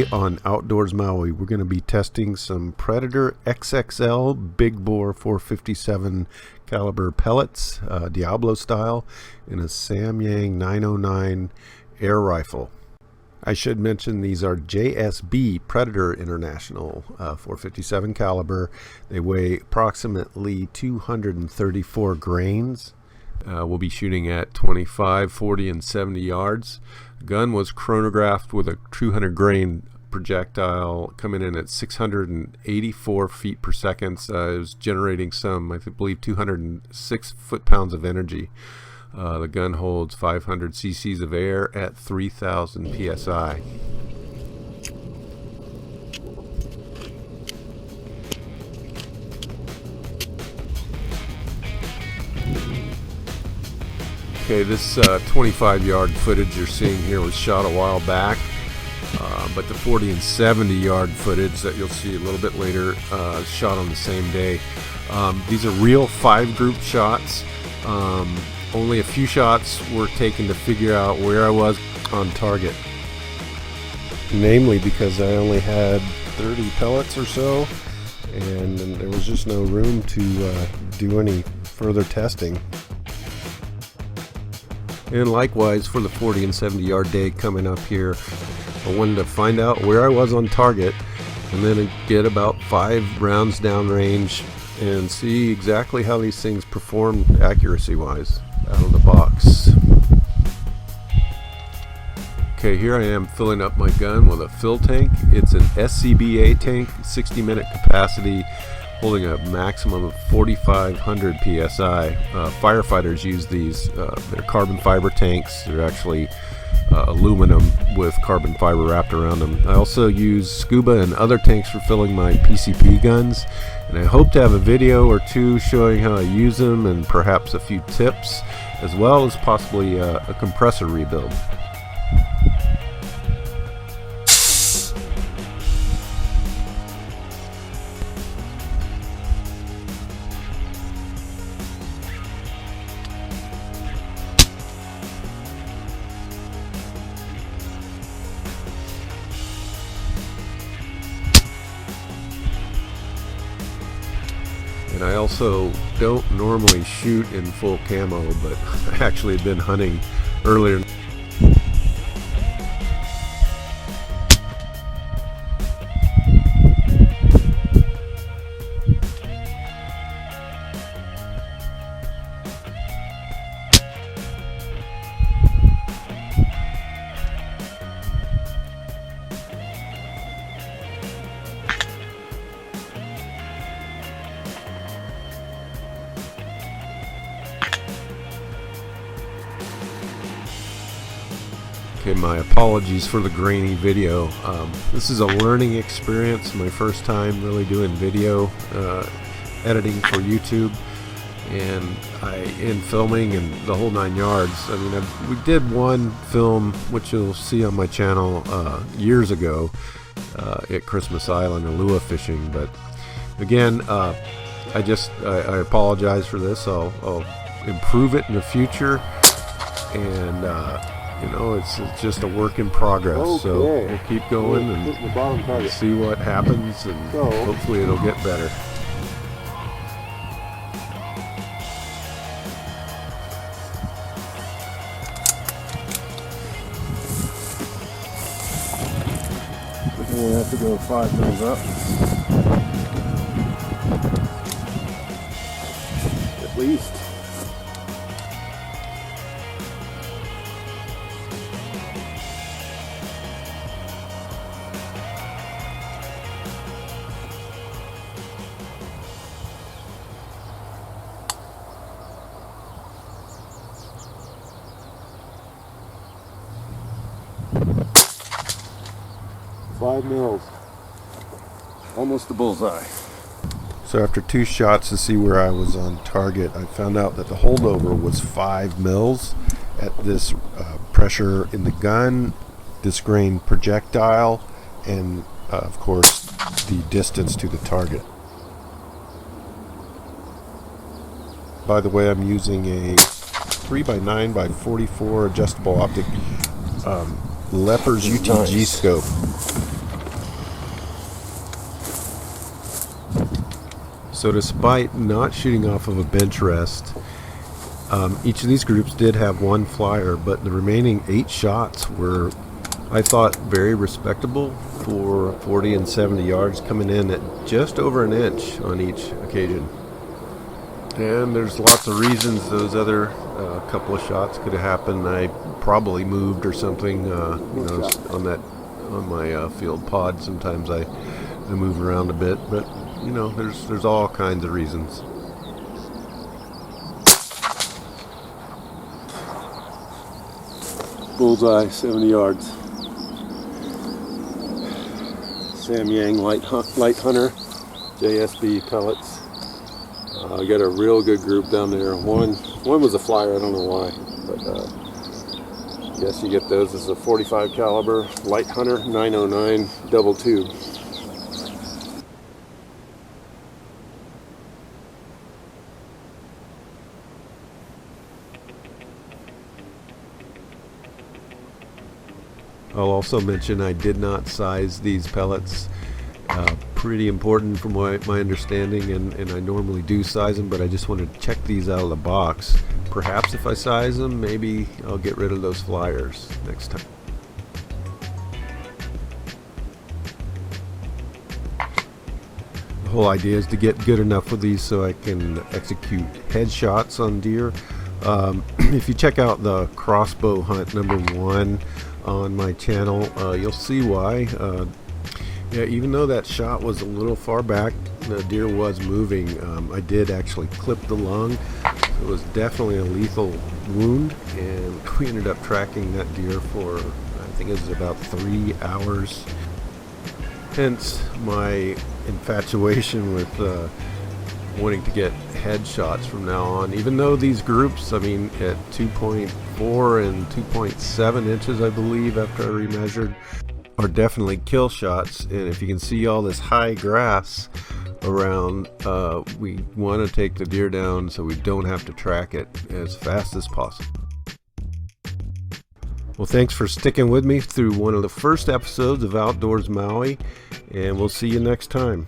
Today on Outdoors Maui, we're going to be testing some Predator XXL big bore 457 caliber pellets, Diablo style, in a Samyang 909 air rifle. I should mention these are JSB Predator International 457 caliber. They weigh approximately 234 grains. We'll be shooting at 25, 40, and 70 yards. The gun was chronographed with a 200 grain projectile coming in at 684 feet per second. It was generating some, I believe, 206 foot-pounds of energy. The gun holds 500 cc's of air at 3,000 psi. Okay, this 25-yard footage you're seeing here was shot a while back, but the 40 and 70-yard footage that you'll see a little bit later is shot on the same day. These are real 5-group shots. Only a few shots were taken to figure out where I was on target. Namely because I only had 30 pellets or so, and there was just no room to do any further testing. And likewise for the 40 and 70 yard day coming up here, I wanted to find out where I was on target and then get about 5 rounds downrange and see exactly how these things perform accuracy wise out of the box. Okay, here I am filling up my gun with a fill tank. It's an SCBA tank, 60-minute capacity, holding a maximum of 4,500 psi. Firefighters use these. They're carbon fiber tanks. They're actually aluminum with carbon fiber wrapped around them. I also use scuba and other tanks for filling my PCP guns, and I hope to have a video or two showing how I use them and perhaps a few tips, as well as possibly a compressor rebuild. And I also don't normally shoot in full camo, but I actually had been hunting earlier. Okay, my apologies for the grainy video. This is a learning experience, my first time really doing video editing for YouTube, and in filming and the whole 9 yards. I mean, we did one film, which you'll see on my channel years ago at Christmas Island, Alua fishing, but again, I apologize for this. I'll improve it in the future, and you know, it's just a work in progress. Okay. So we'll keep going and see what happens, and hopefully it'll get better. So we'll have to go 5 mils up. At least. $5 mils. Almost a bullseye. So after 2 shots to see where I was on target, I found out that the holdover was 5 mils at this pressure in the gun, this grain projectile, and of course the distance to the target. By the way, I'm using a 3x9x44 adjustable optic Leopard's UTG scope. So despite not shooting off of a bench rest, each of these groups did have one flyer, but the remaining 8 shots were, I thought, very respectable for 40 and 70 yards, coming in at just over an inch on each occasion. And there's lots of reasons those other couple of shots could have happened. I probably moved or something, on my field pod. Sometimes I move around a bit, but there's all kinds of reasons. Bullseye, 70 yards. Samyang light hunter, JSB pellets. I got a real good group down there. One was a flyer, I don't know why, but I guess you get those. This is a 45 caliber light hunter, 909 double tube. I'll also mention I did not size these pellets. Pretty important from my understanding, and I normally do size them, but I just wanted to check these out of the box. Perhaps if I size them, maybe I'll get rid of those flyers next time. The whole idea is to get good enough with these so I can execute headshots on deer. If you check out the crossbow hunt #1 on my channel, you'll see why. Yeah, even though that shot was a little far back, the deer was moving. I did actually clip the lung. It was definitely a lethal wound, and we ended up tracking that deer for, I think it was about 3 hours. Hence my infatuation with wanting to get headshots from now on. Even though these groups, at 2.4 and 2.7 inches, I believe, after I remeasured, are definitely kill shots. And if you can see all this high grass around, we want to take the deer down so we don't have to track it as fast as possible. Well, thanks for sticking with me through one of the first episodes of Outdoors Maui, and we'll see you next time.